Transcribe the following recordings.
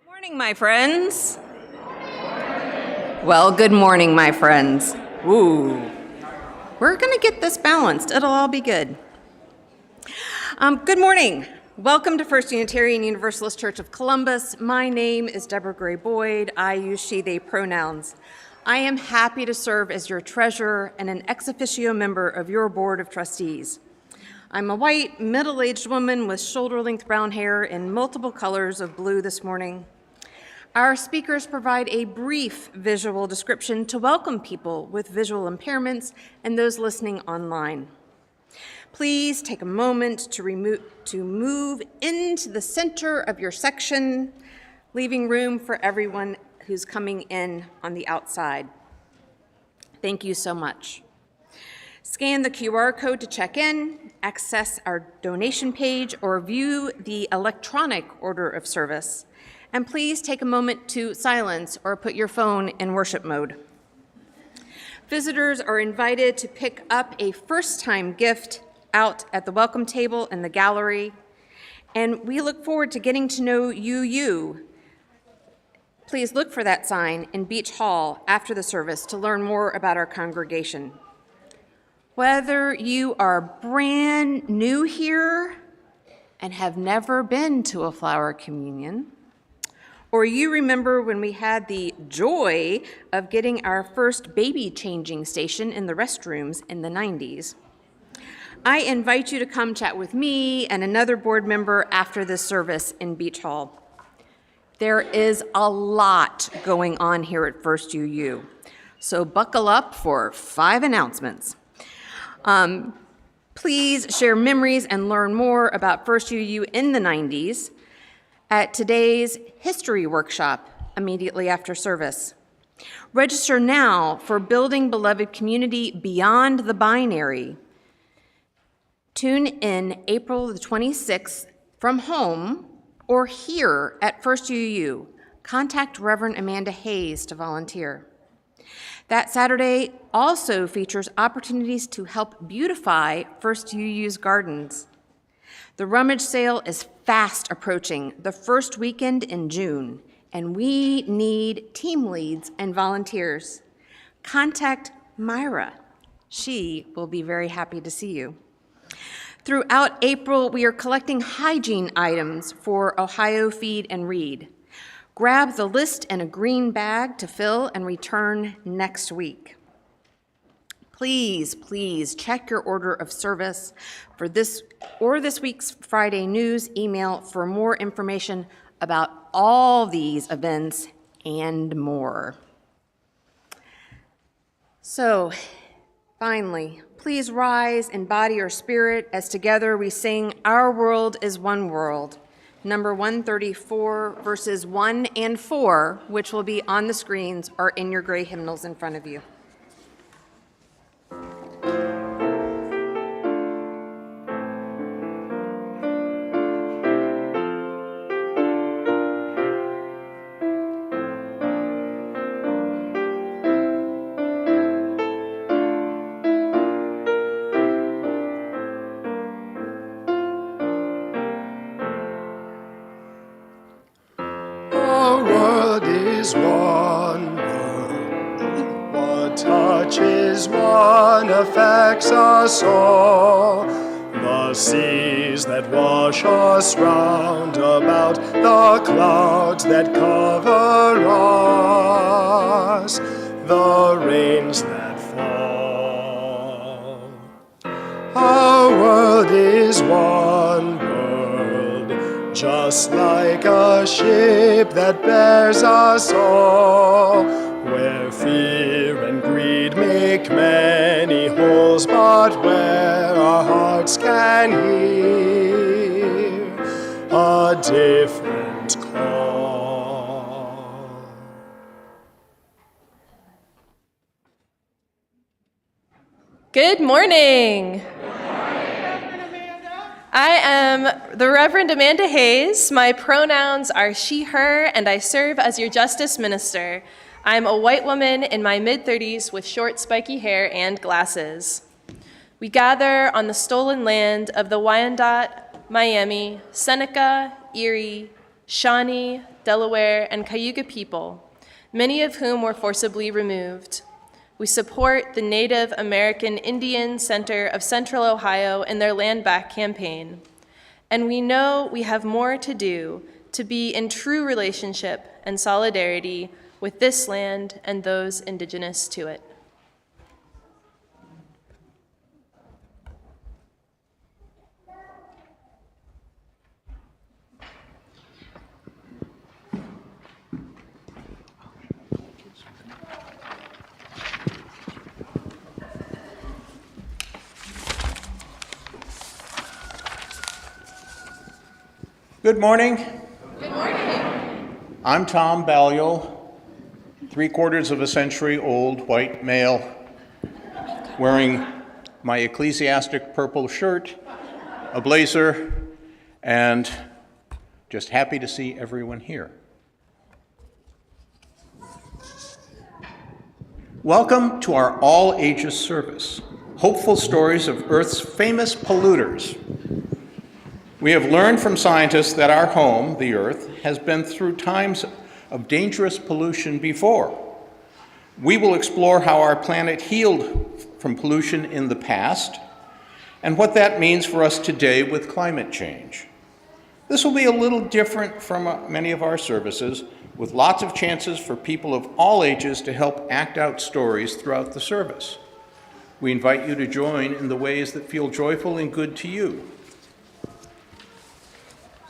Morning, my friends. Well, good morning, my friends. Ooh, we're gonna get this balanced. It'll all be good. Good morning. Welcome to First Unitarian Universalist Church of Columbus. My name is Deborah Gray Boyd. I use she, they pronouns. I am happy to serve as your treasurer and an ex officio member of your board of trustees. I'm a white, middle-aged woman with shoulder-length brown hair in multiple colors of blue this morning. Our speakers provide a brief visual description to welcome people with visual impairments and those listening online. Please take a moment to move into the center of your section, leaving room for everyone who's coming in on the outside. Thank you so much. Scan the QR code to check in, access our donation page, or view the electronic order of service. And please take a moment to silence or put your phone in worship mode. Visitors are invited to pick up a first-time gift out at the welcome table in the gallery, and we look forward to getting to know you. Please look for that sign in Beach Hall after the service to learn more about our congregation. Whether you are brand new here and have never been to a flower communion, or you remember when we had the joy of getting our first baby changing station in the restrooms in the 90s, I invite you to come chat with me and another board member after this service in Beach Hall. There is a lot going on here at First UU, so buckle up for 5 announcements. Please share memories and learn more about First UU in the 90s at today's history workshop immediately after service. Register now for Building Beloved Community Beyond the Binary. Tune in April the 26th from home or here at First UU. Contact Reverend Amanda Hayes to volunteer. That Saturday also features opportunities to help beautify First UU's gardens. The rummage sale is fast approaching, the first weekend in June, and we need team leads and volunteers. Contact Myra. She will be very happy to see you. Throughout April, we are collecting hygiene items for Ohio Feed and Read. Grab the list in a green bag to fill and return next week. Please check your order of service for this or this week's Friday news email for more information about all these events and more. So, finally, please rise in body or spirit as together we sing Our World is One World, number 134, verses 1 and 4, which will be on the screens or in your gray hymnals in front of you. One world, what touches one affects us all. The seas that wash us round about, the clouds that cover us, the rains that fall. Our world is one world, just like a ship that bears us all, where fear and greed make many holes, but where our hearts can hear a different call. Good morning. I am the Reverend Amanda Hayes. My pronouns are she, her, and I serve as your justice minister. I'm a white woman in my mid-30s with short, spiky hair and glasses. We gather on the stolen land of the Wyandotte, Miami, Seneca, Erie, Shawnee, Delaware, and Cayuga people, many of whom were forcibly removed. We support the Native American Indian Center of Central Ohio in their Land Back campaign. And we know we have more to do to be in true relationship and solidarity with this land and those indigenous to it. Good morning. Good morning. I'm Tom Balliol, 3/4 of a century old white male, wearing my ecclesiastic purple shirt, a blazer, and just happy to see everyone here. Welcome to our all-ages service, hopeful stories of Earth's famous polluters. We have learned from scientists that our home, the Earth, has been through times of dangerous pollution before. We will explore how our planet healed from pollution in the past and what that means for us today with climate change. This will be a little different from many of our services, with lots of chances for people of all ages to help act out stories throughout the service. We invite you to join in the ways that feel joyful and good to you.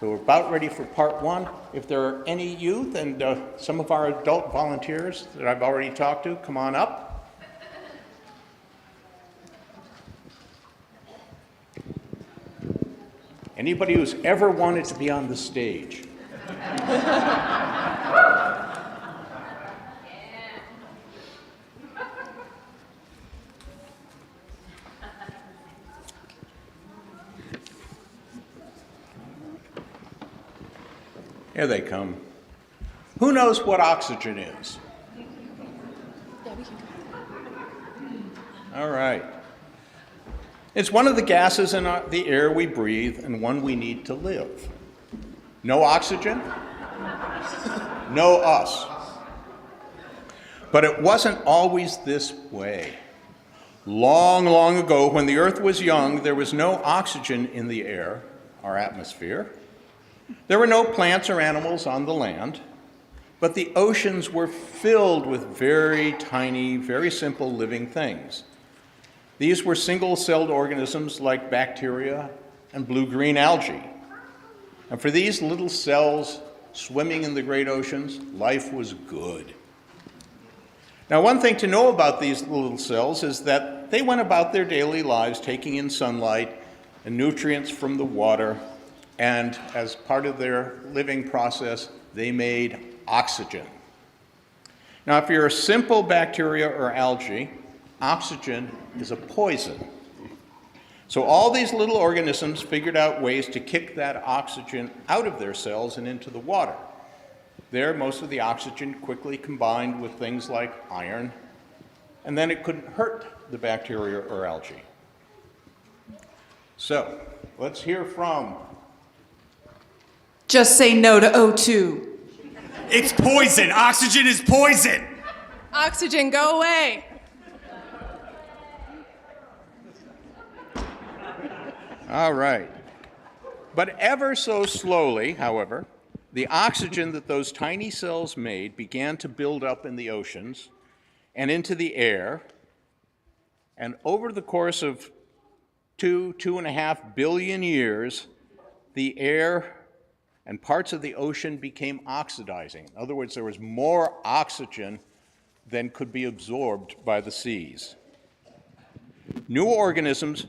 So we're about ready for part one. If there are any youth and some of our adult volunteers that I've already talked to, come on up. Anybody who's ever wanted to be on the stage? Here they come. Who knows what oxygen is? All right. It's one of the gases in the air we breathe and one we need to live. No oxygen? No us. But it wasn't always this way. Long, long ago, when the Earth was young, there was no oxygen in the air, our atmosphere. There were no plants or animals on the land, but the oceans were filled with very tiny, very simple living things. These were single-celled organisms like bacteria and blue-green algae. And for these little cells swimming in the great oceans, life was good. Now, one thing to know about these little cells is that they went about their daily lives taking in sunlight and nutrients from the water, and as part of their living process, they made oxygen. Now, if you're a simple bacteria or algae, oxygen is a poison. So all these little organisms figured out ways to kick that oxygen out of their cells and into the water. There, most of the oxygen quickly combined with things like iron, and then it couldn't hurt the bacteria or algae. So, let's hear from... Just say no to O2. It's poison. Oxygen is poison. Oxygen, go away. All right. But ever so slowly, however, the oxygen that those tiny cells made began to build up in the oceans and into the air. And over the course of 2.5 billion years, the air and parts of the ocean became oxidizing. In other words, there was more oxygen than could be absorbed by the seas. New organisms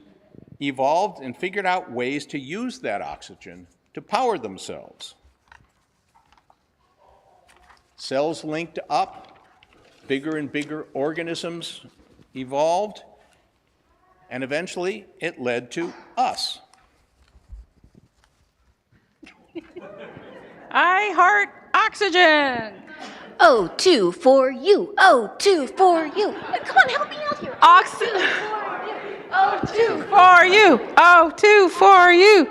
evolved and figured out ways to use that oxygen to power themselves. Cells linked up, bigger and bigger organisms evolved, and eventually it led to us. I heart oxygen. O2 for you. O2 for you. Come on, help me out here. Oxygen. O2 For you. O2 for you.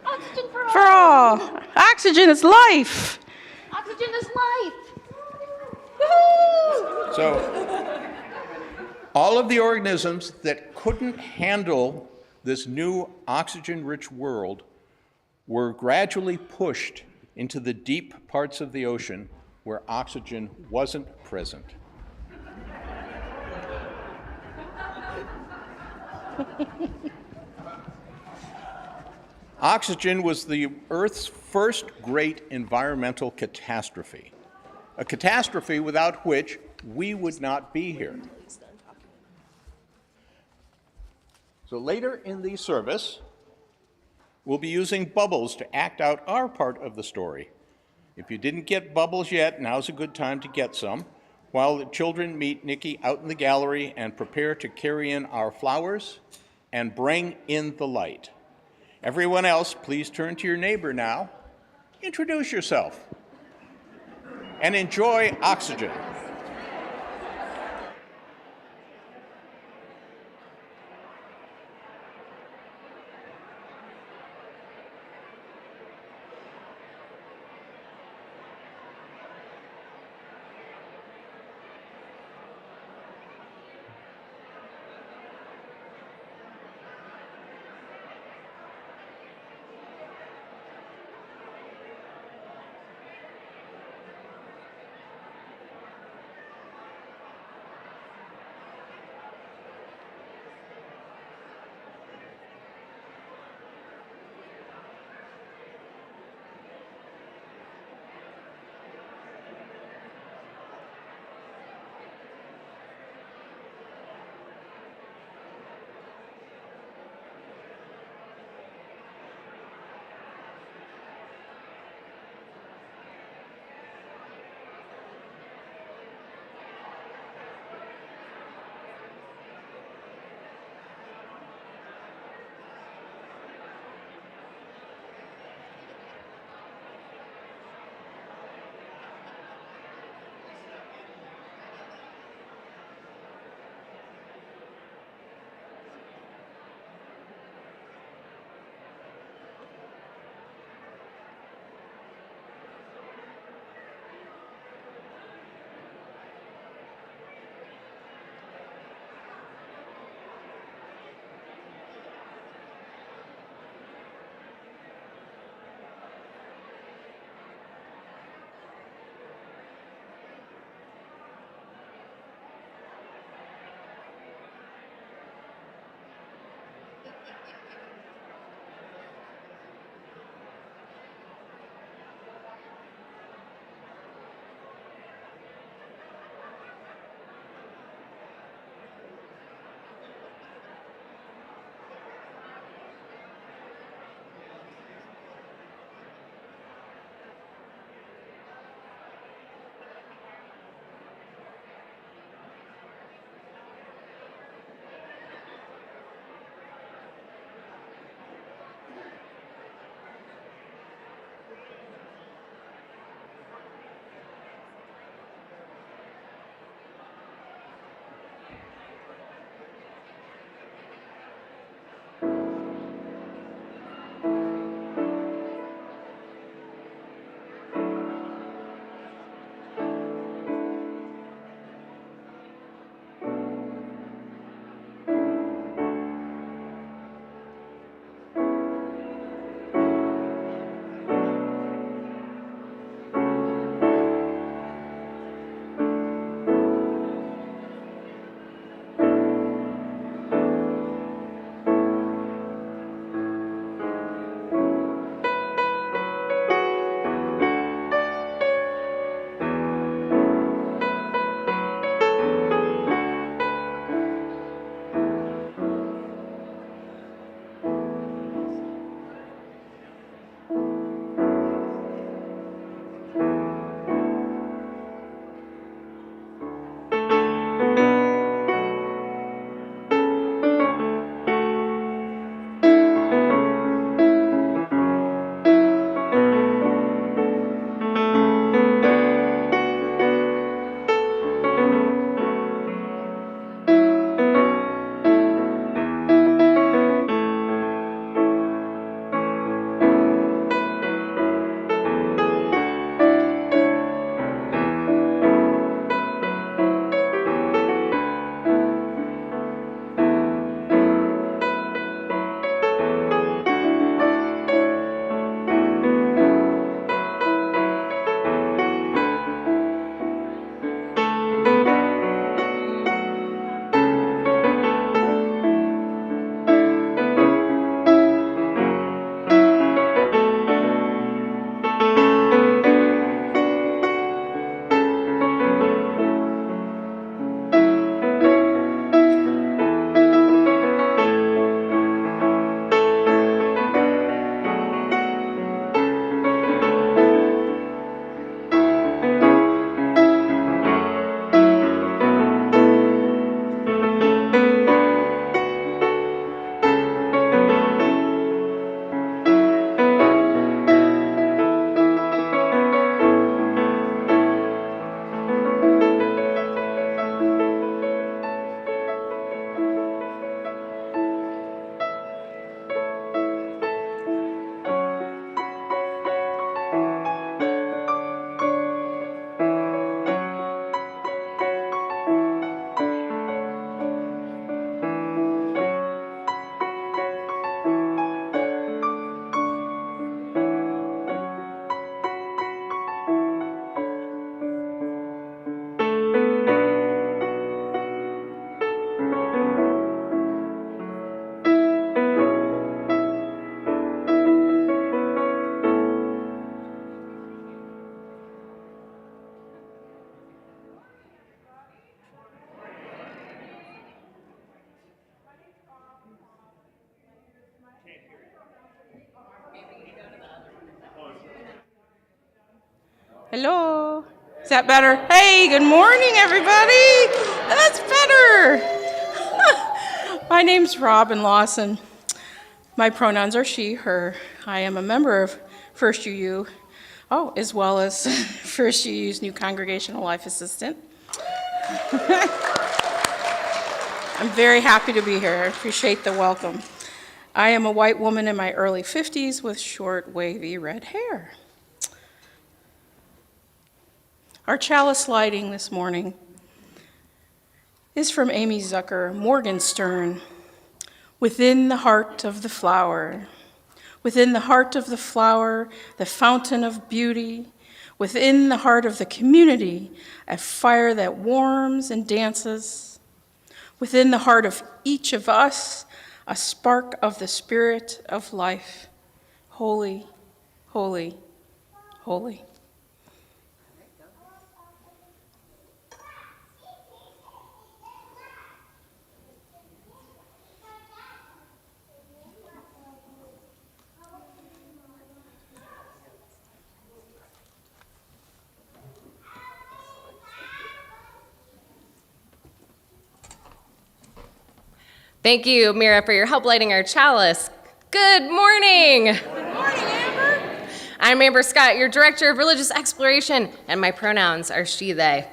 Oxygen for all. For all. Oxygen is life. Oxygen is life. Woo-hoo! So, all of the organisms that couldn't handle this new oxygen-rich world were gradually pushed into the deep parts of the ocean where oxygen wasn't present. Oxygen was the Earth's first great environmental catastrophe, a catastrophe without which we would not be here. So later in the service, we'll be using bubbles to act out our part of the story. If you didn't get bubbles yet, now's a good time to get some, while the children meet Nikki out in the gallery and prepare to carry in our flowers and bring in the light. Everyone else, please turn to your neighbor now, introduce yourself, and enjoy oxygen. Hello. Is that better? Hey, good morning, everybody. That's better. My name's Robin Lawson. My pronouns are she, her. I am a member of First UU, as well as First UU's new Congregational Life Assistant. I'm very happy to be here. I appreciate the welcome. I am a white woman in my early 50s with short, wavy red hair. Our chalice lighting this morning is from Amy Zucker Morgenstern. Within the heart of the flower, within the heart of the flower, the fountain of beauty, within the heart of the community, a fire that warms and dances. Within the heart of each of us, a spark of the spirit of life. Holy, holy, holy. Thank you, Mira, for your help lighting our chalice. Good morning. Good morning, Amber. I'm Amber Scott, your Director of Religious Exploration, and my pronouns are she, they.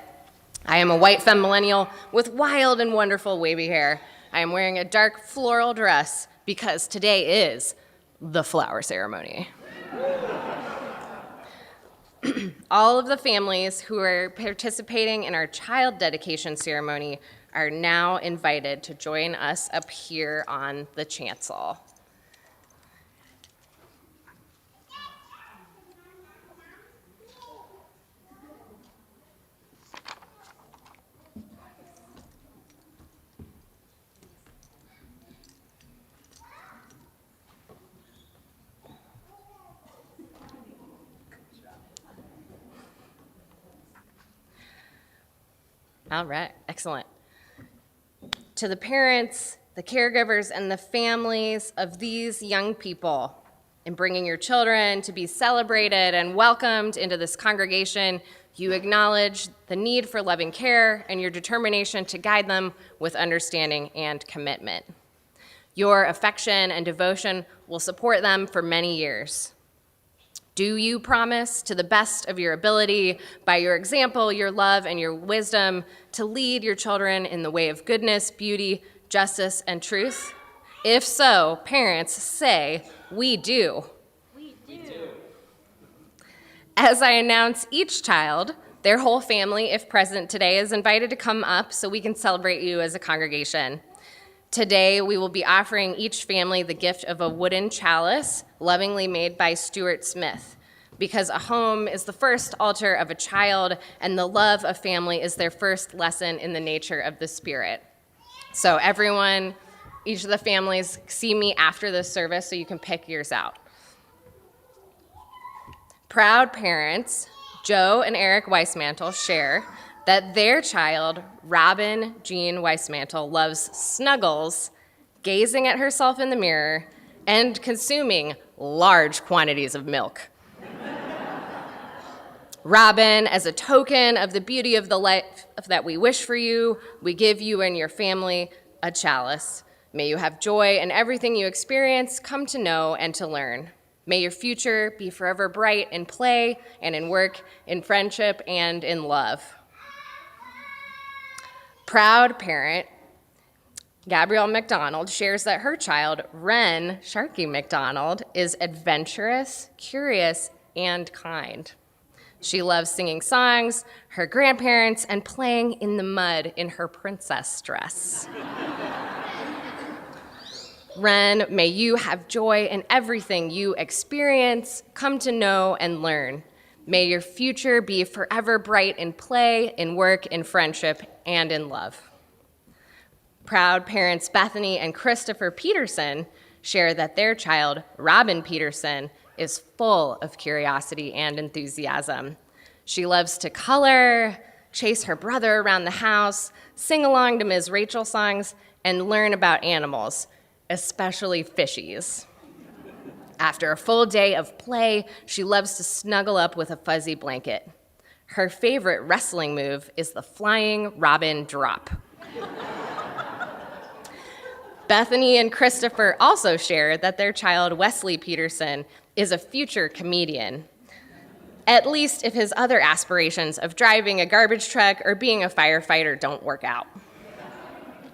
I am a white femme millennial with wild and wonderful wavy hair. I am wearing a dark floral dress because today is the flower ceremony. All of the families who are participating in our child dedication ceremony are now invited to join us up here on the chancel. All right, excellent. To the parents, the caregivers, and the families of these young people, in bringing your children to be celebrated and welcomed into this congregation, you acknowledge the need for loving care and your determination to guide them with understanding and commitment. Your affection and devotion will support them for many years. Do you promise, to the best of your ability, by your example, your love, and your wisdom, to lead your children in the way of goodness, beauty, justice, and truth? If so, parents, say, "We do." We do. As I announce each child, their whole family, if present today, is invited to come up so we can celebrate you as a congregation. Today, we will be offering each family the gift of a wooden chalice, lovingly made by Stuart Smith, because a home is the first altar of a child, and the love of family is their first lesson in the nature of the Spirit. So everyone, each of the families, see me after this service so you can pick yours out. Proud parents, Joe and Eric Weissmantle, share that their child, Robin Jean Weissmantle, loves snuggles, gazing at herself in the mirror, and consuming large quantities of milk. Robin, as a token of the beauty of the life that we wish for you, we give you and your family a chalice. May you have joy in everything you experience, come to know, and to learn. May your future be forever bright in play and in work, in friendship, and in love. Proud parent, Gabrielle McDonald, shares that her child, Wren Sharkey McDonald, is adventurous, curious, and kind. She loves singing songs, her grandparents, and playing in the mud in her princess dress. Wren, may you have joy in everything you experience, come to know, and learn. May your future be forever bright in play, in work, in friendship, and in love. Proud parents Bethany and Christopher Peterson share that their child, Robin Peterson, is full of curiosity and enthusiasm. She loves to color, chase her brother around the house, sing along to Ms. Rachel songs, and learn about animals, especially fishies. After a full day of play, she loves to snuggle up with a fuzzy blanket. Her favorite wrestling move is the flying robin drop. Bethany and Christopher also share that their child, Wesley Peterson, is a future comedian, at least if his other aspirations of driving a garbage truck or being a firefighter don't work out.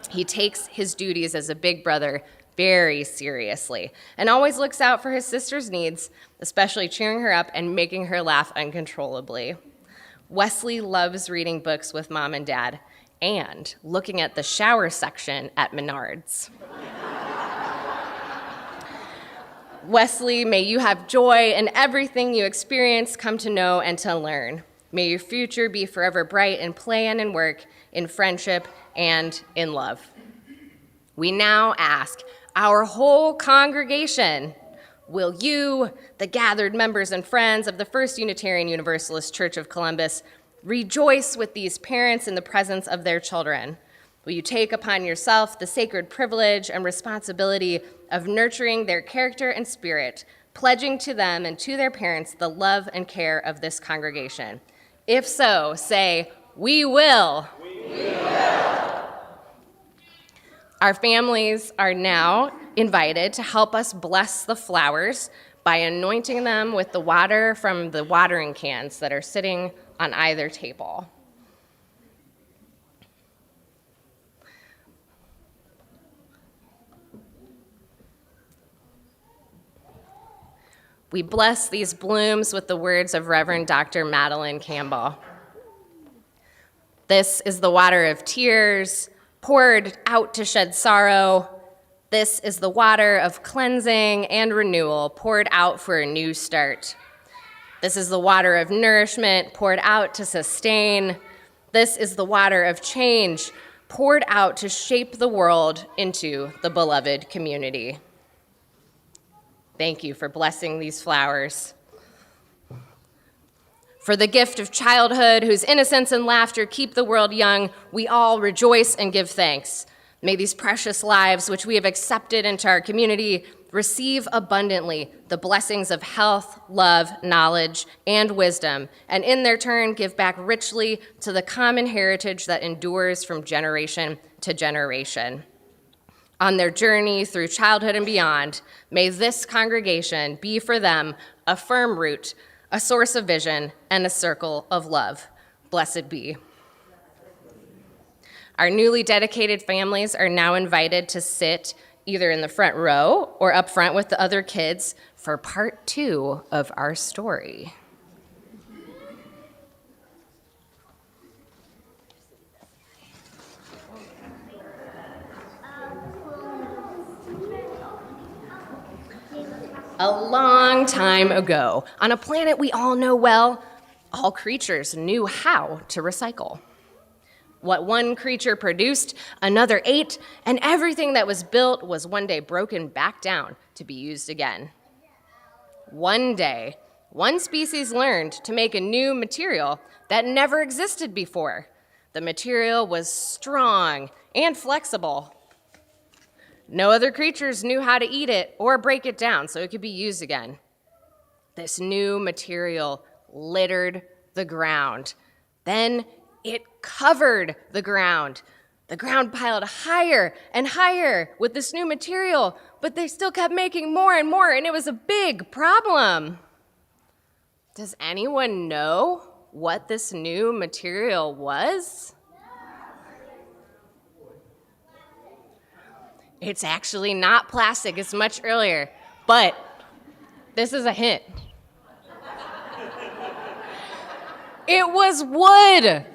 He takes his duties as a big brother very seriously and always looks out for his sister's needs, especially cheering her up and making her laugh uncontrollably. Wesley loves reading books with Mom and Dad and looking at the shower section at Menards. Wesley, may you have joy in everything you experience, come to know, and to learn. May your future be forever bright in play and in work, in friendship and in love. We now ask our whole congregation, will you, the gathered members and friends of the First Unitarian Universalist Church of Columbus, rejoice with these parents in the presence of their children? Will you take upon yourself the sacred privilege and responsibility of nurturing their character and spirit, pledging to them and to their parents the love and care of this congregation? If so, say, we will. We will. Our families are now invited to help us bless the flowers by anointing them with the water from the watering cans that are sitting on either table. We bless these blooms with the words of Reverend Dr. Madeline Campbell. This is the water of tears, poured out to shed sorrow. This is the water of cleansing and renewal, poured out for a new start. This is the water of nourishment, poured out to sustain. This is the water of change, poured out to shape the world into the beloved community. Thank you for blessing these flowers. For the gift of childhood, whose innocence and laughter keep the world young, we all rejoice and give thanks. May these precious lives, which we have accepted into our community, receive abundantly the blessings of health, love, knowledge, and wisdom, and in their turn give back richly to the common heritage that endures from generation to generation. On their journey through childhood and beyond, may this congregation be for them a firm root, a source of vision, and a circle of love. Blessed be. Our newly dedicated families are now invited to sit either in the front row or up front with the other kids for part 2 of our story. A long time ago, on a planet we all know well, all creatures knew how to recycle. What one creature produced, another ate, and everything that was built was one day broken back down to be used again. One day, one species learned to make a new material that never existed before. The material was strong and flexible. No other creatures knew how to eat it or break it down so it could be used again. This new material littered the ground. Then it covered the ground. The ground piled higher and higher with this new material, but they still kept making more and more, and it was a big problem. Does anyone know what this new material was? It's actually not plastic, it's much earlier, but this is a hint. It was wood.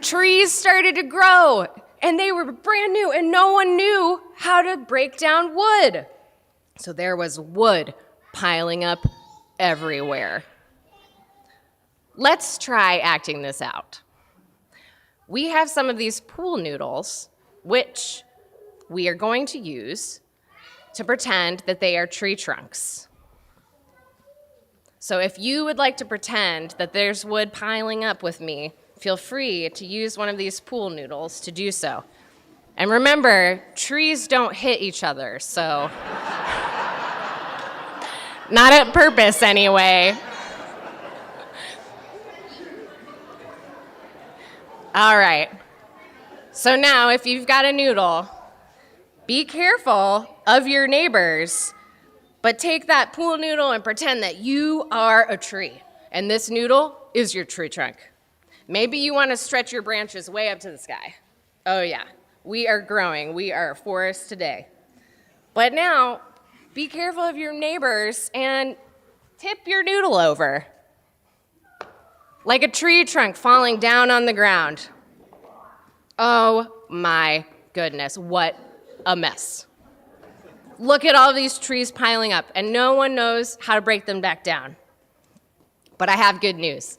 Trees started to grow, and they were brand new, and no one knew how to break down wood. So there was wood piling up everywhere. Let's try acting this out. We have some of these pool noodles, which we are going to use to pretend that they are tree trunks. So if you would like to pretend that there's wood piling up with me, feel free to use one of these pool noodles to do so. And remember, trees don't hit each other, so not on purpose anyway. All right. So now, if you've got a noodle, be careful of your neighbors, but take that pool noodle and pretend that you are a tree, and this noodle is your tree trunk. Maybe you want to stretch your branches way up to the sky. Oh yeah, we are growing. We are a forest today. But now, be careful of your neighbors and tip your noodle over, like a tree trunk falling down on the ground. Oh my goodness, what a mess. Look at all these trees piling up, and no one knows how to break them back down. But I have good news.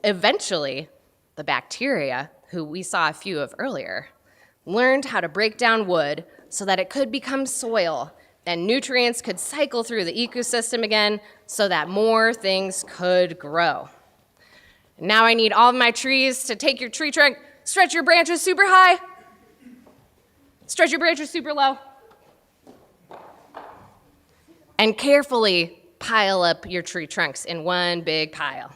Eventually, the bacteria, who we saw a few of earlier, learned how to break down wood so that it could become soil and nutrients could cycle through the ecosystem again so that more things could grow. Now I need all of my trees to take your tree trunk, stretch your branches super high, stretch your branches super low, and carefully pile up your tree trunks in one big pile.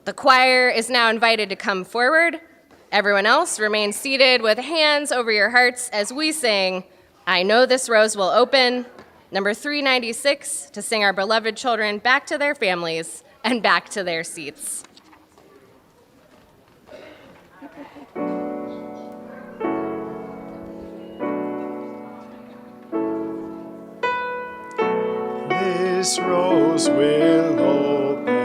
The choir is now invited to come forward. Everyone else remain seated with hands over your hearts as we sing, I Know This Rose Will Open, number 396, to sing our beloved children back to their families and back to their seats. This rose will open.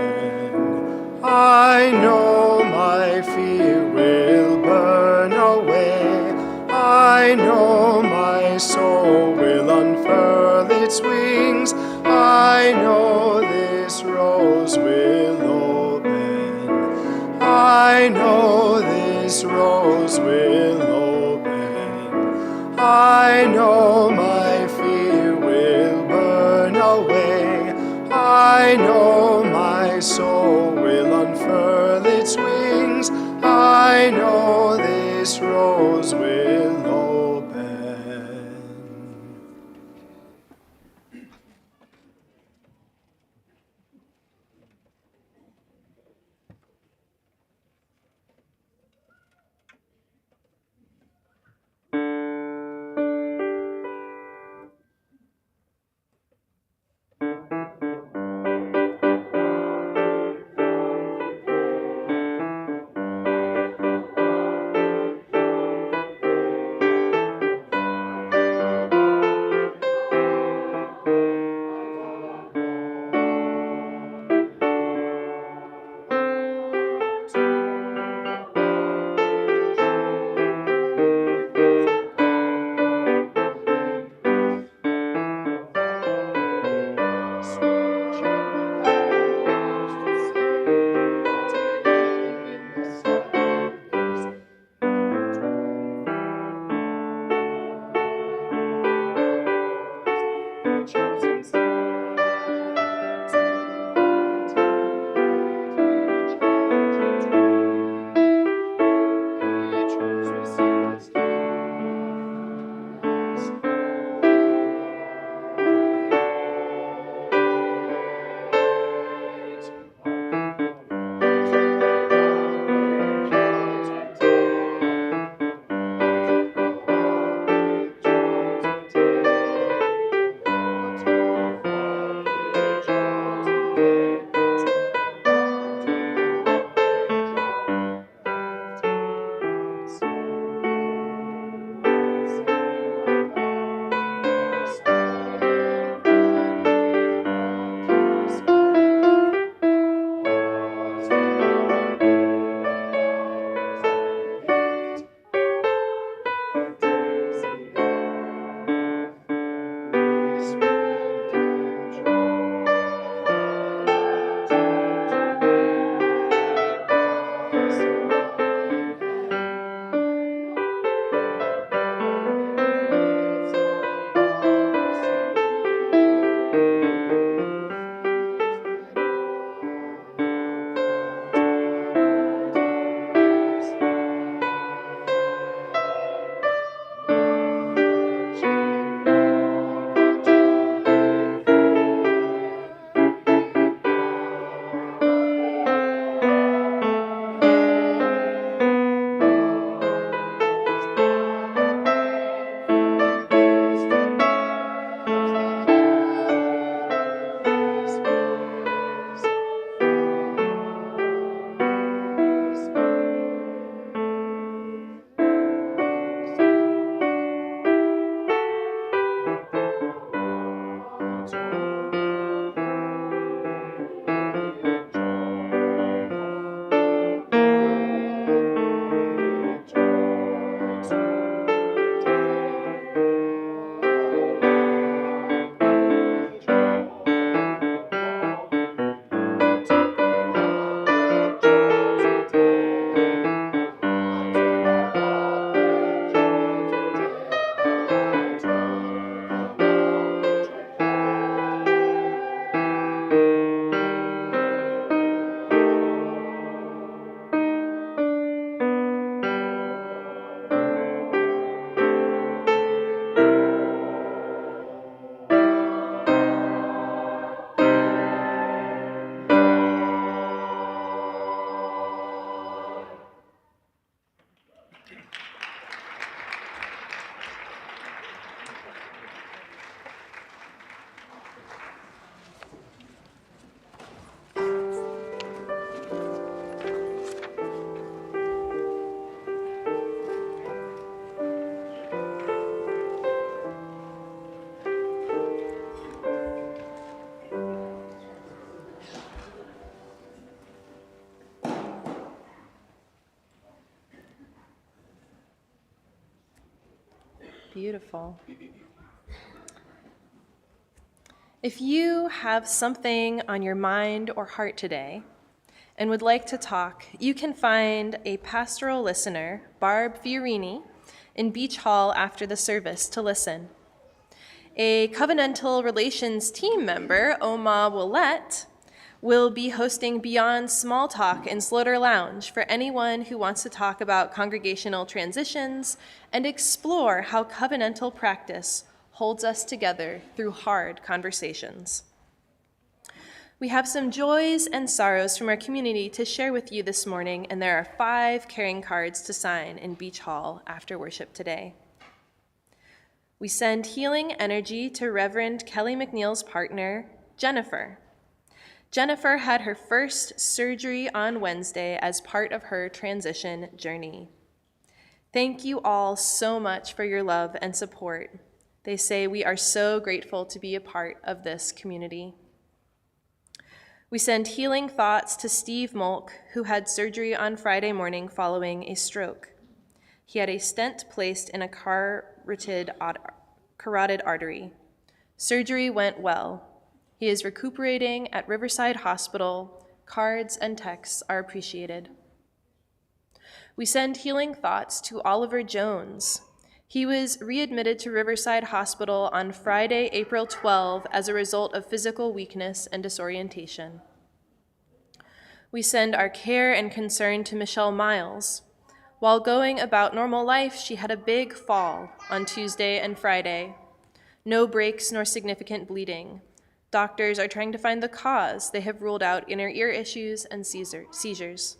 I know my fear will burn away. I know my soul will unfurl its wings. I know this rose will open. I know this rose will open. I know my fear will burn away. I know my soul will unfurl its wings. I know this rose will open. Beautiful. If you have something on your mind or heart today and would like to talk, you can find a pastoral listener, Barb Fiorini, in Beach Hall after the service to listen. A covenantal relations team member, Oma Willette, will be hosting Beyond Small Talk in Slaughter Lounge for anyone who wants to talk about congregational transitions and explore how covenantal practice holds us together through hard conversations. We have some joys and sorrows from our community to share with you this morning, and there are 5 caring cards to sign in Beach Hall after worship today. We send healing energy to Reverend Kelly McNeil's partner, Jennifer. Jennifer had her first surgery on Wednesday as part of her transition journey. Thank you all so much for your love and support. They say we are so grateful to be a part of this community. We send healing thoughts to Steve Molk, who had surgery on Friday morning following a stroke. He had a stent placed in a carotid artery. Surgery went well. He is recuperating at Riverside Hospital. Cards and texts are appreciated. We send healing thoughts to Oliver Jones. He was readmitted to Riverside Hospital on Friday, April 12, as a result of physical weakness and disorientation. We send our care and concern to Michelle Miles. While going about normal life, she had a big fall on Tuesday and Friday. No breaks nor significant bleeding. Doctors are trying to find the cause. They have ruled out inner ear issues and seizures.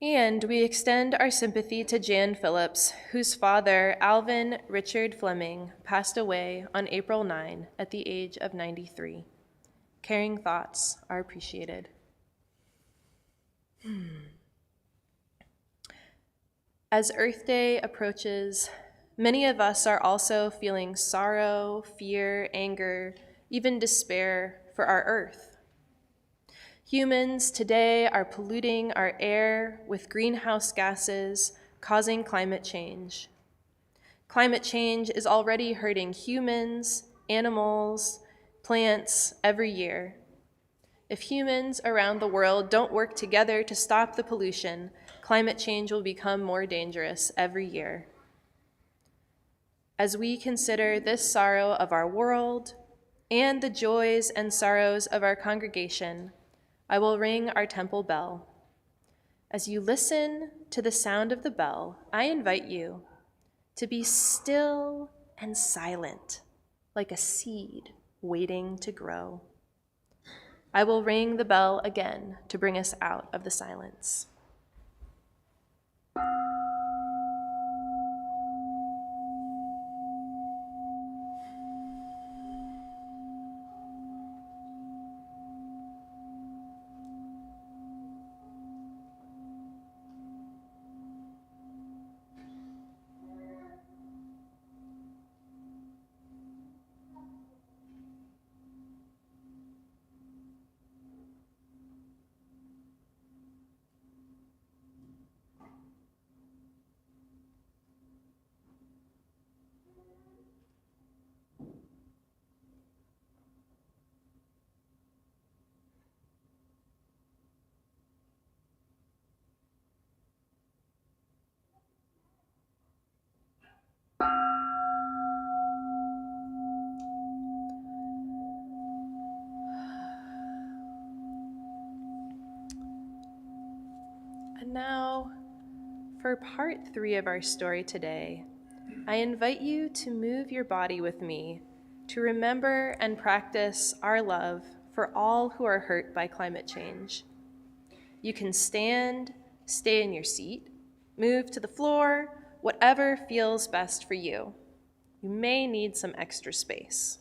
And we extend our sympathy to Jan Phillips, whose father, Alvin Richard Fleming, passed away on April 9 at the age of 93. Caring thoughts are appreciated. As Earth Day approaches, many of us are also feeling sorrow, fear, anger, even despair for our Earth. Humans today are polluting our air with greenhouse gases, causing climate change. Climate change is already hurting humans, animals, plants every year. If humans around the world don't work together to stop the pollution, climate change will become more dangerous every year. As we consider this sorrow of our world and the joys and sorrows of our congregation, I will ring our temple bell. As you listen to the sound of the bell, I invite you to be still and silent, like a seed waiting to grow. I will ring the bell again to bring us out of the silence. And now, for part 3 of our story today, I invite you to move your body with me to remember and practice our love for all who are hurt by climate change. You can stand, stay in your seat, move to the floor, whatever feels best for you. You may need some extra space.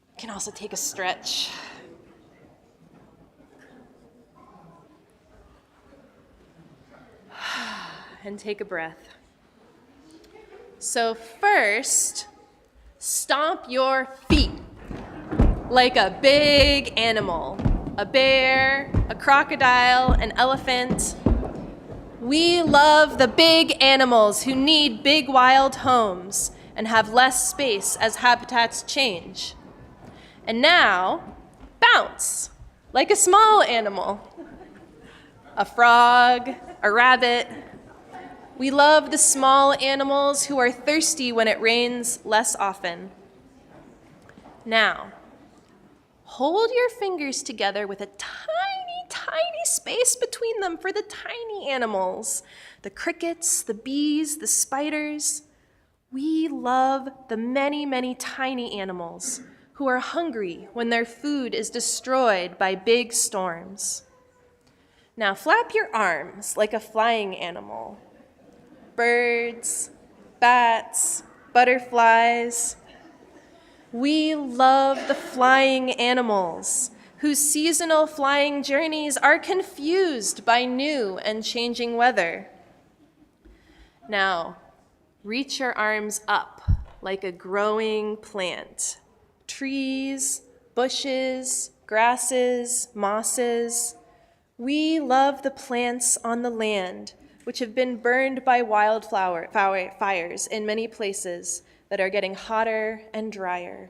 You can also take a stretch. And take a breath. So first, stomp your feet. like a big animal, a bear, a crocodile, an elephant. We love the big animals who need big wild homes and have less space as habitats change. And now, bounce, like a small animal, a frog, a rabbit. We love the small animals who are thirsty when it rains less often. Now, hold your fingers together with a tiny, tiny space between them for the tiny animals, the crickets, the bees, the spiders. We love the many, many tiny animals who are hungry when their food is destroyed by big storms. Now flap your arms like a flying animal. Birds, bats, butterflies. We love the flying animals whose seasonal flying journeys are confused by new and changing weather. Now, reach your arms up like a growing plant. Trees, bushes, grasses, mosses. We love the plants on the land which have been burned by fires in many places that are getting hotter and drier.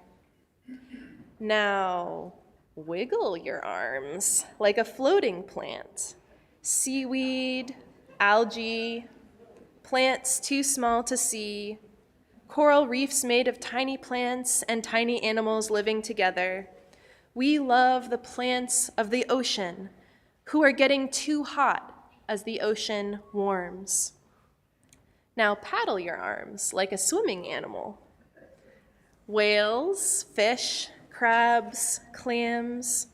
Now, wiggle your arms like a floating plant. Seaweed, algae, plants too small to see, coral reefs made of tiny plants and tiny animals living together. We love the plants of the ocean who are getting too hot as the ocean warms. Now paddle your arms like a swimming animal. Whales, fish, crabs, clams.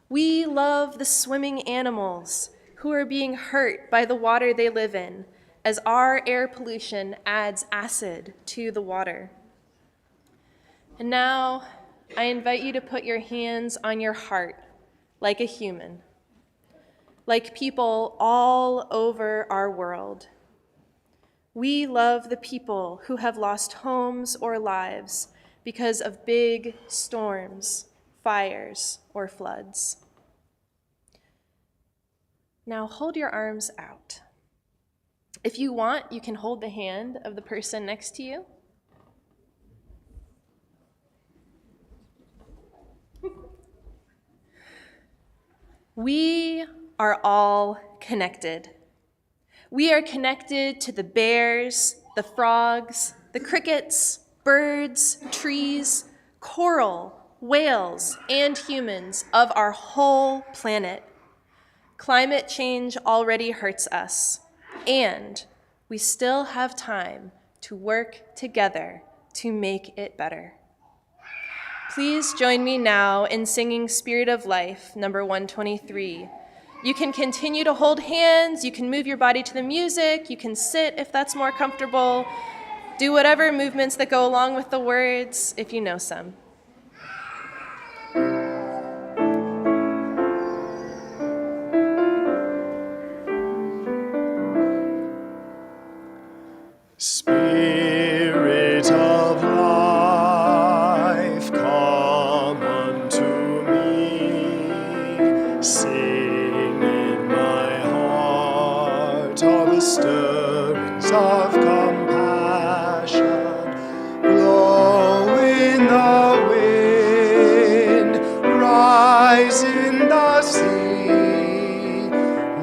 We love the swimming animals who are being hurt by the water they live in as our air pollution adds acid to the water. And now I invite you to put your hands on your heart like a human, like people all over our world. We love the people who have lost homes or lives because of big storms, fires, or floods. Now hold your arms out. If you want, you can hold the hand of the person next to you. We are all connected. We are connected to the bears, the frogs, the crickets, birds, trees, coral, whales, and humans of our whole planet. Climate change already hurts us, and we still have time to work together to make it better. Please join me now in singing Spirit of Life, number 123. You can continue to hold hands, you can move your body to the music, you can sit if that's more comfortable. Do whatever movements that go along with the words, if you know some. Spirit of life, come unto me. Sing in my heart all the stirrings of compassion. Blow in the wind, rise in the sea,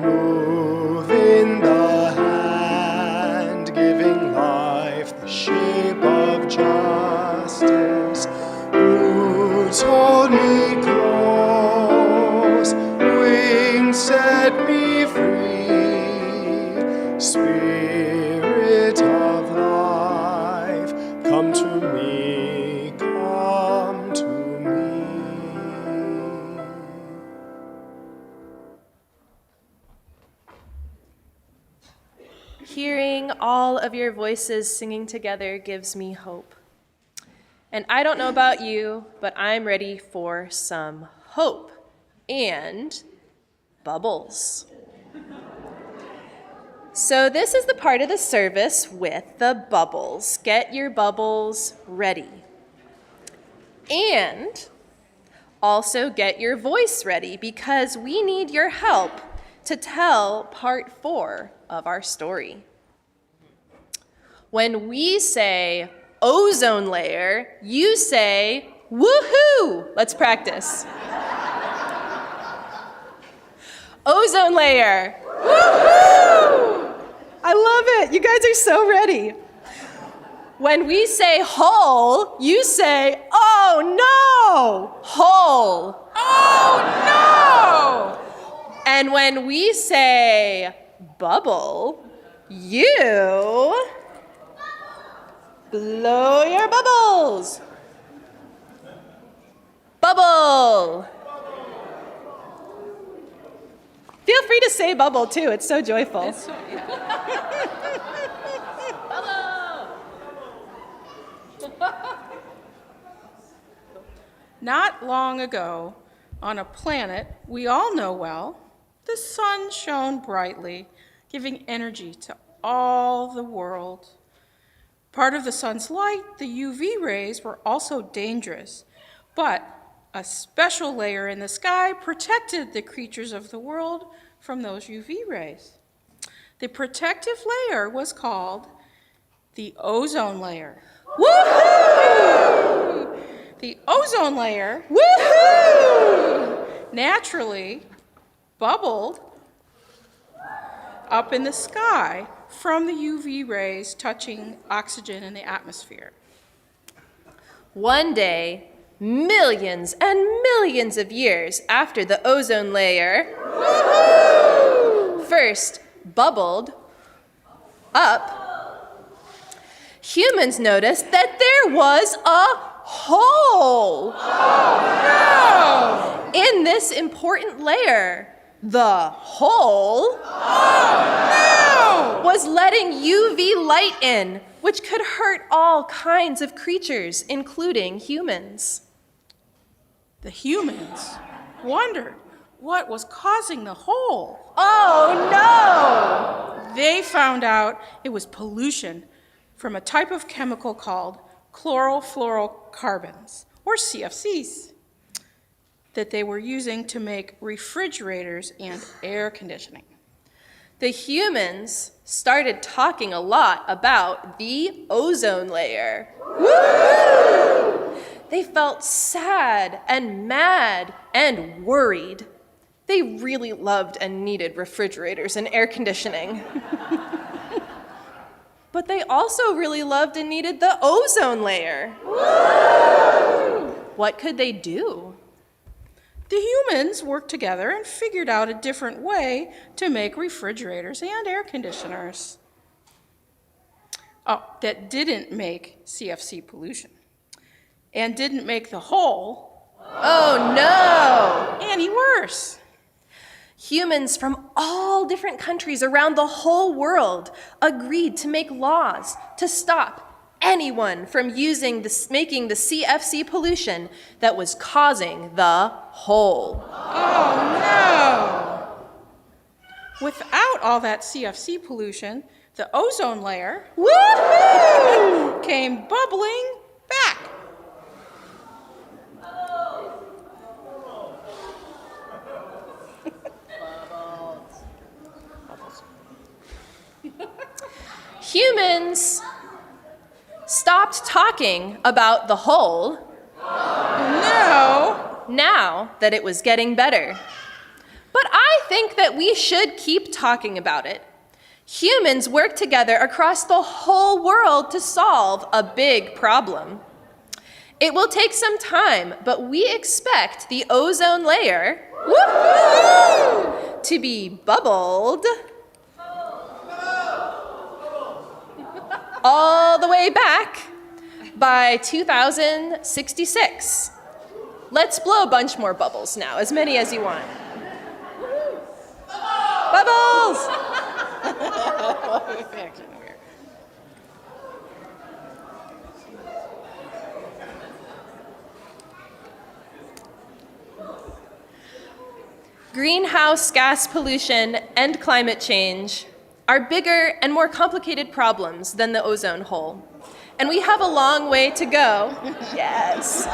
move in the hand, giving life the shape of justice. Roots hold me close, wings set me free. Spirit of life, come to me, come to me. Hearing all of your voices singing together gives me hope. And I don't know about you, but I'm ready for some hope and bubbles. So this is the part of the service with the bubbles. Get your bubbles ready. And Also, get your voice ready because we need your help to tell part 4 of our story. When we say ozone layer, you say woohoo! Let's practice. Ozone layer. Woohoo! I love it. You guys are so ready. When we say hole, you say, oh no, hole. Oh no! And when we say bubble, you blow your bubbles. Bubble. Feel free to say bubble too, it's so joyful. Not long ago, on a planet we all know well, the sun shone brightly, giving energy to all the world. Part of the sun's light, the UV rays, were also dangerous, but a special layer in the sky protected the creatures of the world from those UV rays. The protective layer was called the ozone layer. Woohoo! The ozone layer Woohoo! naturally bubbled up in the sky from the UV rays touching oxygen in the atmosphere. One day, millions and millions of years after the ozone layer first bubbled up, humans noticed that there was a hole in this important layer. The hole was letting UV light in, which could hurt all kinds of creatures, including humans. The humans wondered what was causing the hole. Oh no! They found out it was pollution from a type of chemical called chlorofluorocarbons, or CFCs, that they were using to make refrigerators and air conditioning. The humans started talking a lot about the ozone layer. Woo! They felt sad and mad and worried. They really loved and needed refrigerators and air conditioning. But they also really loved and needed the ozone layer. Woo! What could they do? The humans worked together and figured out a different way to make refrigerators and air conditioners. That didn't make CFC pollution and didn't make the hole Oh no! any worse. Humans from all different countries around the whole world agreed to make laws to stop anyone from making the CFC pollution that was causing the hole. Oh no! Without all that CFC pollution, the ozone layer Woohoo! came bubbling back. Humans stopped talking about the hole No! now that it was getting better. But I think that we should keep talking about it. Humans work together across the whole world to solve a big problem. It will take some time, but we expect the ozone layer to be bubbled all the way back by 2066. Let's blow a bunch more bubbles now, as many as you want. Bubbles! Greenhouse gas pollution and climate change are bigger and more complicated problems than the ozone hole. And we have a long way to go. Yes.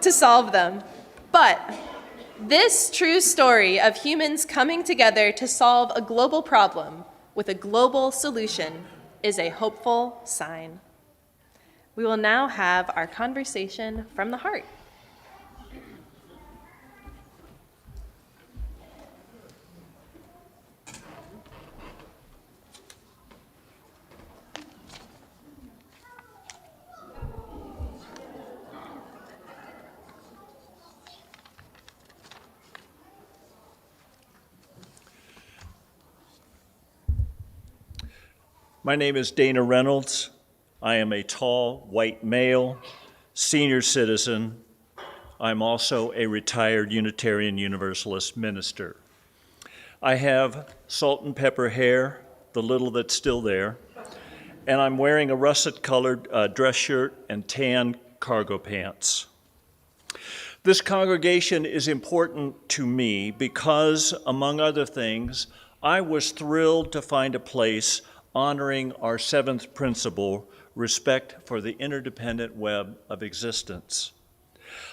to solve them. But this true story of humans coming together to solve a global problem with a global solution is a hopeful sign. We will now have our conversation from the heart. My name is Dana Reynolds. I am a tall, white male, senior citizen. I'm also a retired Unitarian Universalist minister. I have salt and pepper hair, the little that's still there, and I'm wearing a russet-colored dress shirt and tan cargo pants. This congregation is important to me because, among other things, I was thrilled to find a place honoring our seventh principle, respect for the interdependent web of existence.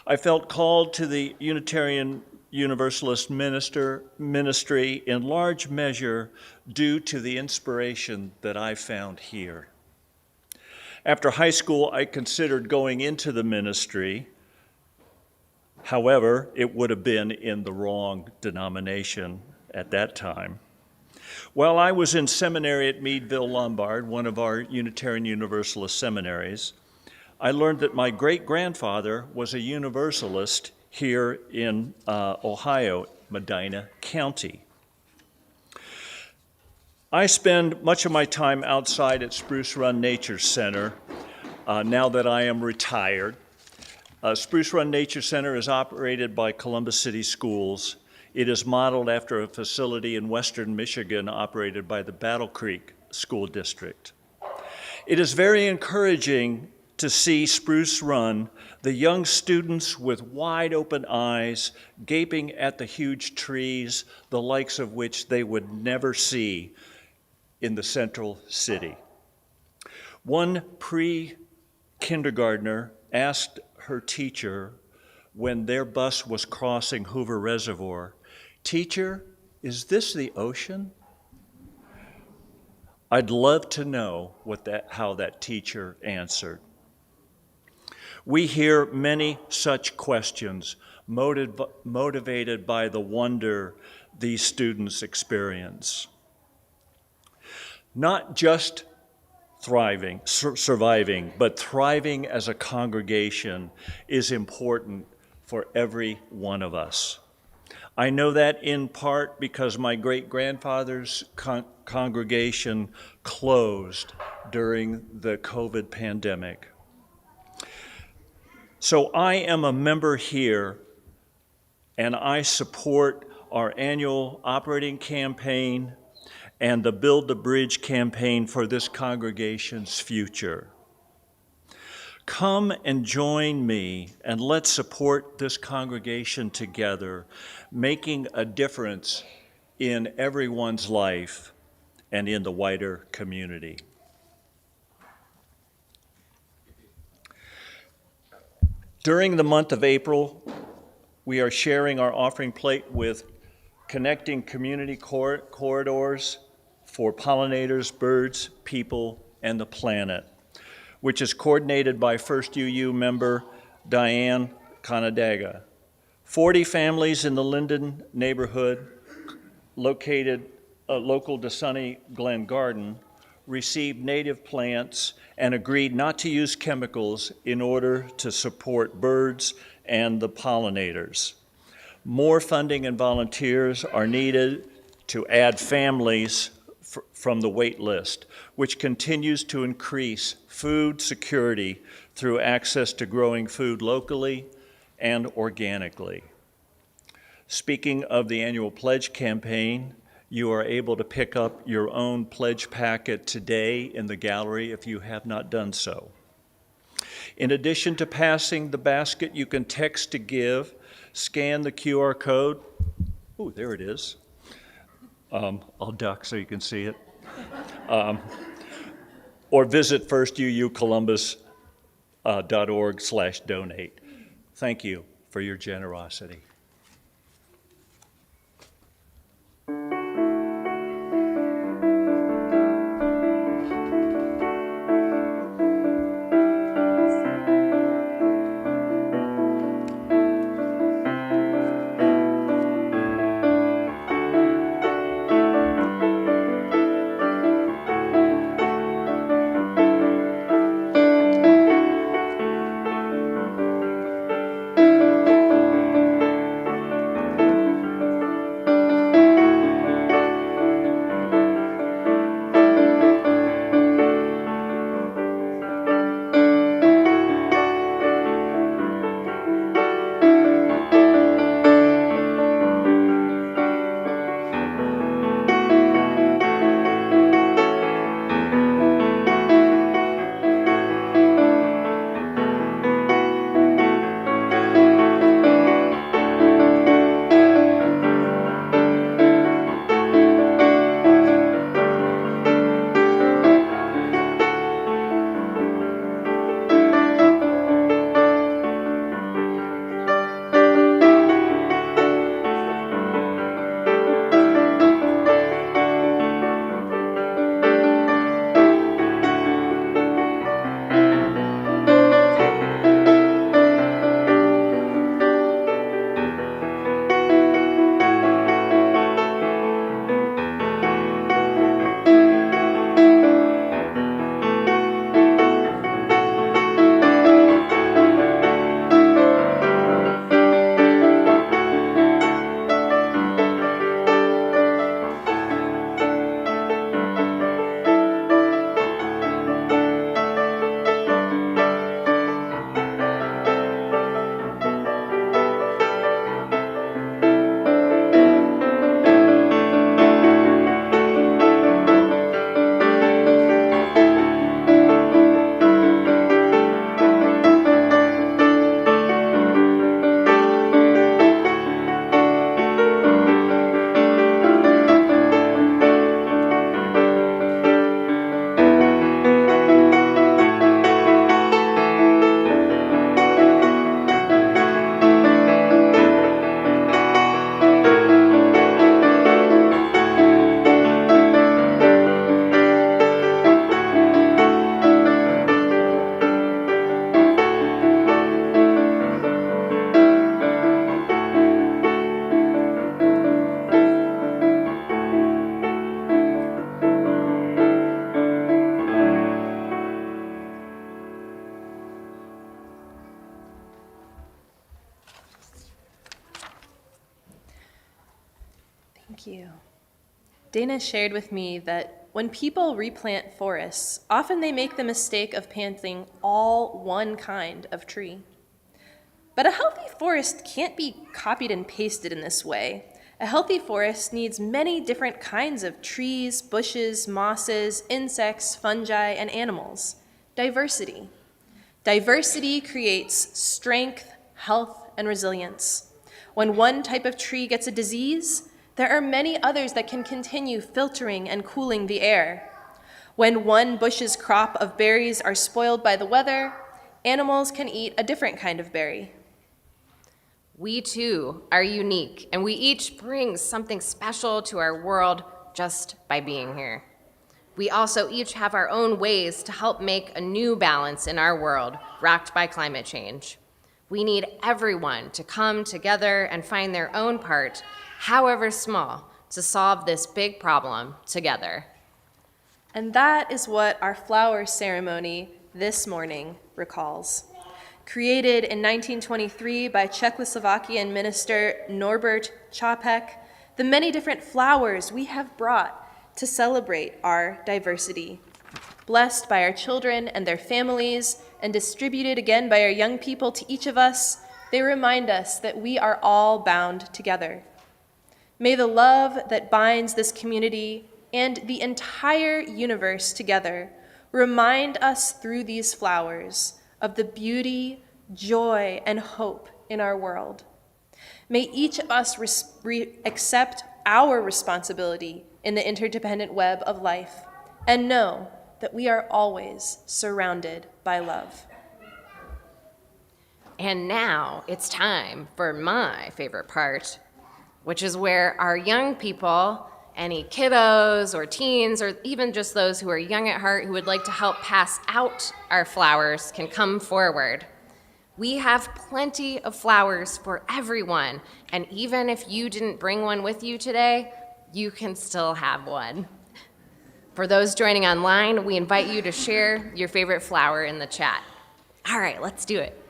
I felt called to the Unitarian Universalist ministry in large measure due to the inspiration that I found here. After high school, I considered going into the ministry. However, it would have been in the wrong denomination at that time. While I was in seminary at Meadville Lombard, one of our Unitarian Universalist seminaries, I learned that my great-grandfather was a Universalist here in Ohio, Medina County. I spend much of my time outside at Spruce Run Nature Center now that I am retired. Spruce Run Nature Center is operated by Columbus City Schools. It is modeled after a facility in western Michigan operated by the Battle Creek School District. It is very encouraging to see Spruce Run, the young students with wide open eyes, gaping at the huge trees, the likes of which they would never see in the central city. One pre-kindergartner asked her teacher when their bus was crossing Hoover Reservoir, "Teacher, is this the ocean?" I'd love to know how that teacher answered. We hear many such questions motivated by the wonder these students experience. Not just surviving, but thriving as a congregation is important for every one of us. I know that in part because my great-grandfather's congregation closed during the COVID pandemic. So I am a member here, and I support our annual operating campaign and the Build the Bridge campaign for this congregation's future. Come and join me, and let's support this congregation together, making a difference in everyone's life and in the wider community. During the month of April, we are sharing our offering plate with Connecting Community Corridors for Pollinators, Birds, People, and the Planet, which is coordinated by First UU member Diane Canadaga. 40 families in the Linden neighborhood, located local to sunny Glen Garden, received native plants and agreed not to use chemicals in order to support birds and the pollinators. More funding and volunteers are needed to add families from the wait list, which continues to increase food security through access to growing food locally and organically. Speaking of the annual pledge campaign, you are able to pick up your own pledge packet today in the gallery if you have not done so. In addition to passing the basket, you can text to give, scan the QR code. Ooh, there it is. I'll duck so you can see it. Or visit firstuucolumbus.org/donate. Thank you for your generosity. Thank you. Dana shared with me that when people replant forests, often they make the mistake of planting all one kind of tree. But a healthy forest can't be copied and pasted in this way. A healthy forest needs many different kinds of trees, bushes, mosses, insects, fungi, and animals. Diversity. Diversity creates strength, health, and resilience. When one type of tree gets a disease, there are many others that can continue filtering and cooling the air. When one bush's crop of berries are spoiled by the weather, animals can eat a different kind of berry. We too are unique, and we each bring something special to our world just by being here. We also each have our own ways to help make a new balance in our world rocked by climate change. We need everyone to come together and find their own part, however small, to solve this big problem together. And that is what our flower ceremony this morning recalls. Created in 1923 by Czechoslovakian minister Norbert Čapek, the many different flowers we have brought to celebrate our diversity. Blessed by our children and their families, and distributed again by our young people to each of us, they remind us that we are all bound together. May the love that binds this community and the entire universe together remind us through these flowers of the beauty, joy, and hope in our world. May each of us accept our responsibility in the interdependent web of life and know that we are always surrounded by love. And now it's time for my favorite part, which is where our young people, any kiddos or teens, or even just those who are young at heart who would like to help pass out our flowers, can come forward. We have plenty of flowers for everyone, and even if you didn't bring one with you today, you can still have one. For those joining online, we invite you to share your favorite flower in the chat. All right, let's do it.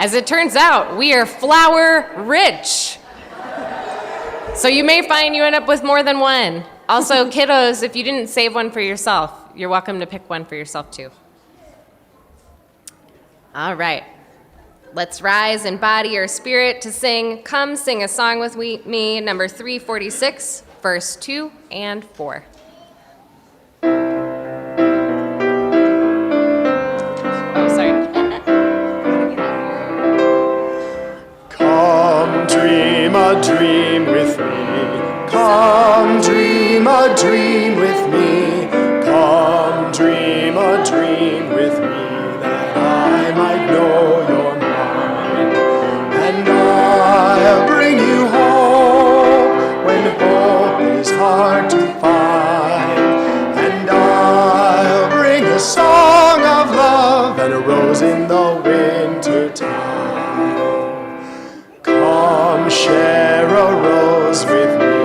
As it turns out, we are flower rich. So you may find you end up with more than one. Also, kiddos, if you didn't save one for yourself, you're welcome to pick one for yourself too. All right. Let's rise in body or spirit to sing Come Sing a Song with Me, number 346, verse 2 and 4. Oh, sorry. Come dream a dream with me. Come dream a dream with me. Come dream share a rose with me.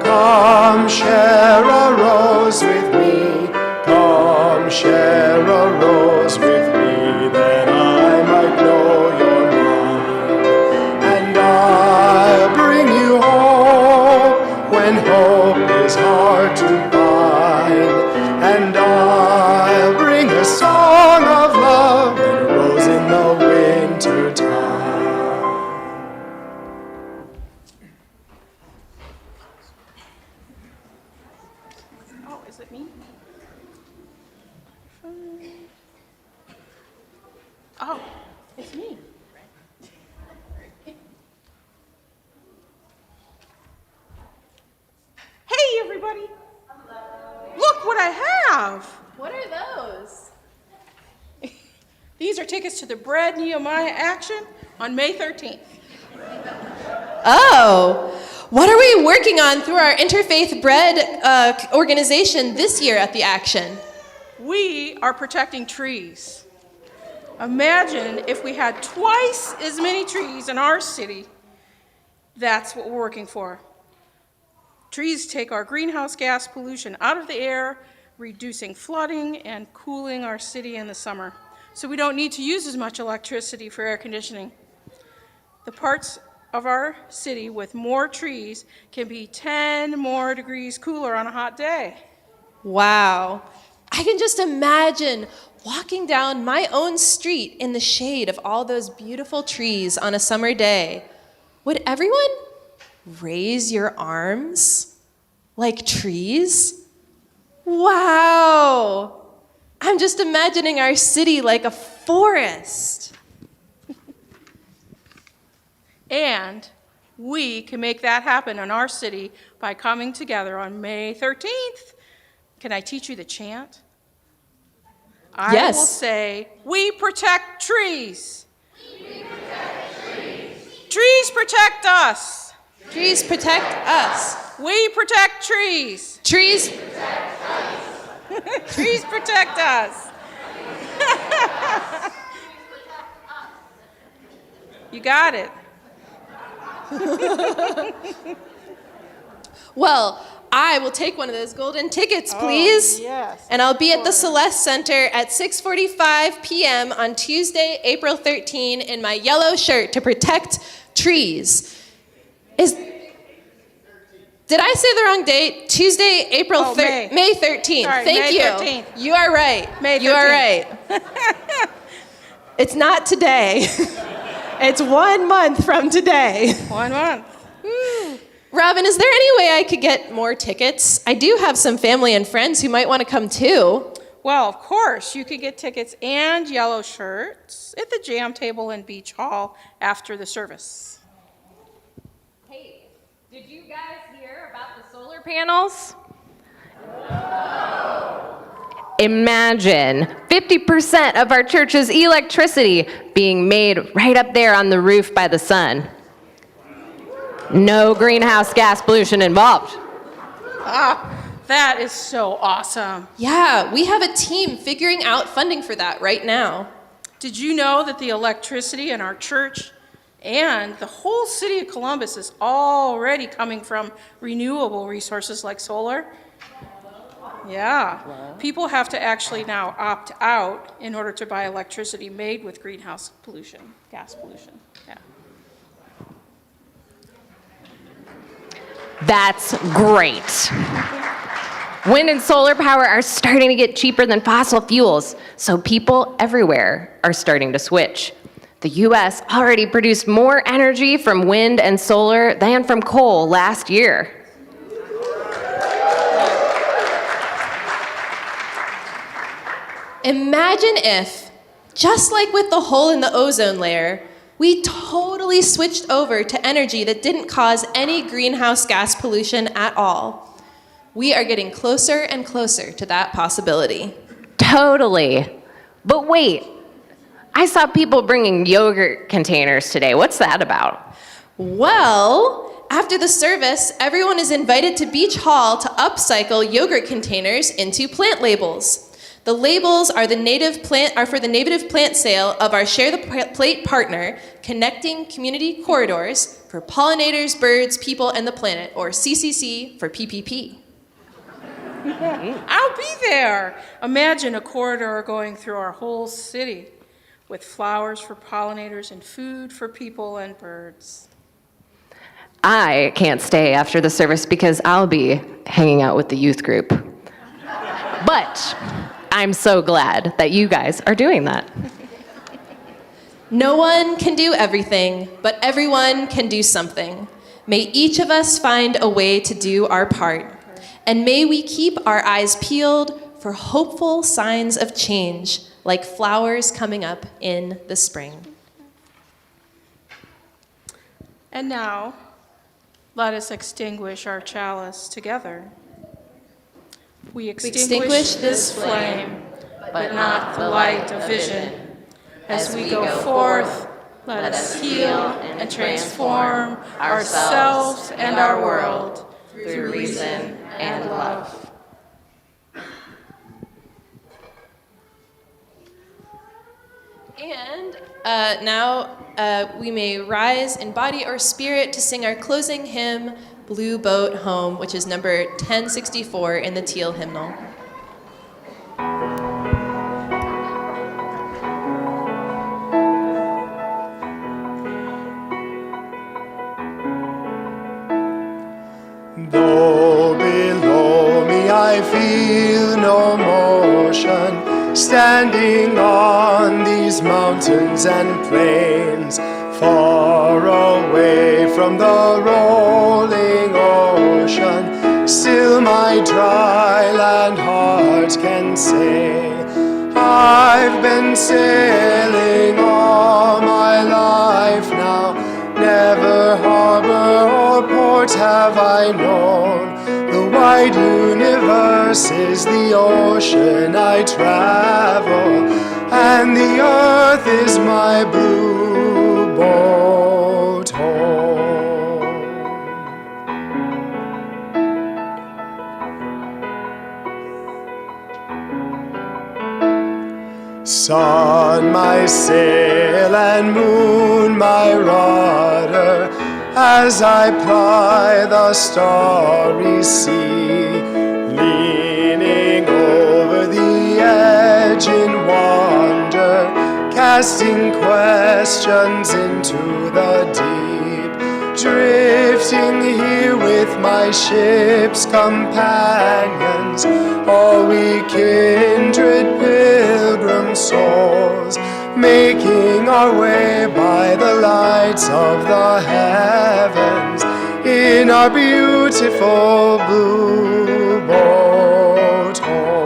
Come share a rose with me. Come share a rose with me, that I might know your mind. And I'll bring you hope when hope is hard to find. And I'll bring a song of love and a rose in the winter time. Oh, is it me? Oh, it's me. Hey, everybody. Look what I have. What are those? These are tickets to the Bread Nehemiah Action on May 13th. Oh, what are we working on through our Interfaith Bread organization this year at the Action? We are protecting trees. Imagine if we had twice as many trees in our city. That's what we're working for. Trees take our greenhouse gas pollution out of the air, reducing flooding and cooling our city in the summer. So we don't need to use as much electricity for air conditioning. The parts of our city with more trees can be 10 more degrees cooler on a hot day. Wow. I can just imagine walking down my own street in the shade of all those beautiful trees on a summer day. Would everyone raise your arms like trees? Wow. I'm just imagining our city like a forest. And we can make that happen in our city by coming together on May 13th. Can I teach you the chant? Yes. I will say, we protect trees. We protect trees. Trees protect us. Trees protect us. We protect trees. Trees Protect us. Trees protect us. You got it. Well, I will take one of those golden tickets, please. Yes. And I'll be at the Celeste Center at 6:45 p.m. on Tuesday, April 13, in my yellow shirt to protect trees. Did I say the wrong date? Tuesday, April May 13th. Sorry, Thank May you. 13th. You are right. May You are 13th. right. It's not today. It's 1 month from today. 1 month. Robin, is there any way I could get more tickets? I do have some family and friends who might want to come too. Well, of course, you could get tickets and yellow shirts at the jam table in Beach Hall after the service. Hey, did you guys hear about the solar panels? Imagine 50% of our church's electricity being made right up there on the roof by the sun. No greenhouse gas pollution involved. That is so awesome. Yeah, we have a team figuring out funding for that right now. Did you know that the electricity in our church and the whole city of Columbus is already coming from renewable resources like solar? Yeah. People have to actually now opt out in order to buy electricity made with greenhouse pollution, gas pollution. Yeah. That's great. Wind and solar power are starting to get cheaper than fossil fuels, so people everywhere are starting to switch. The US already produced more energy from wind and solar than from coal last year. Imagine if, just like with the hole in the ozone layer, we totally switched over to energy that didn't cause any greenhouse gas pollution at all. We are getting closer and closer to that possibility. Totally. But wait, I saw people bringing yogurt containers today. What's that about? Well, after the service, everyone is invited to Beach Hall to upcycle yogurt containers into plant labels. The labels are for the native plant sale of our Share the Plate partner, Connecting Community Corridors for Pollinators, Birds, People, and the Planet, or CCC for PPP. I'll be there. Imagine a corridor going through our whole city with flowers for pollinators and food for people and birds. I can't stay after the service because I'll be hanging out with the youth group. But I'm so glad that you guys are doing that. No one can do everything, but everyone can do something. May each of us find a way to do our part. And may we keep our eyes peeled for hopeful signs of change, like flowers coming up in the spring. And now, let us extinguish our chalice together. We extinguish this flame, but not the light of vision. As we go forth, let us heal and transform ourselves and our world through reason and love. And now we may rise in body or spirit to sing our closing hymn, Blue Boat Home, which is number 1064 in the Teal hymnal. Though below me I feel no motion, standing on these mountains and plains, far away from the rolling ocean, still my dry land heart can say, I've been sailing all my life now, never harbor or port have I known. The wide universe is the ocean I travel, and the earth is my blue boat home. Sun my sail and moon my rudder, as I ply the starry sea, leaning over the edge in wonder, casting questions into the deep, drifting here with my ship's companions, all we kindred pilgrim souls, making our way by the lights of the heavens in our beautiful blue boat home.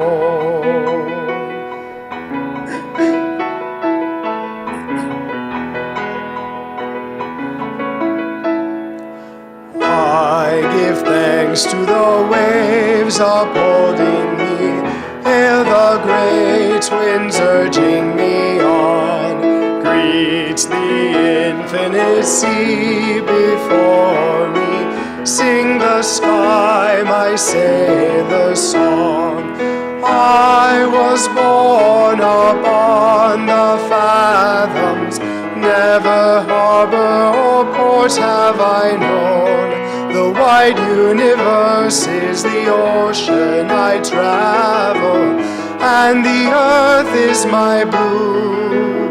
I give thanks to the waves upholding me, hail the great winds urging me on, greet the infinite sea before me, sing the sky my sailor song. I was born upon the fathoms, never harbor or port have I known. The wide universe is the ocean I travel, and the earth is my blue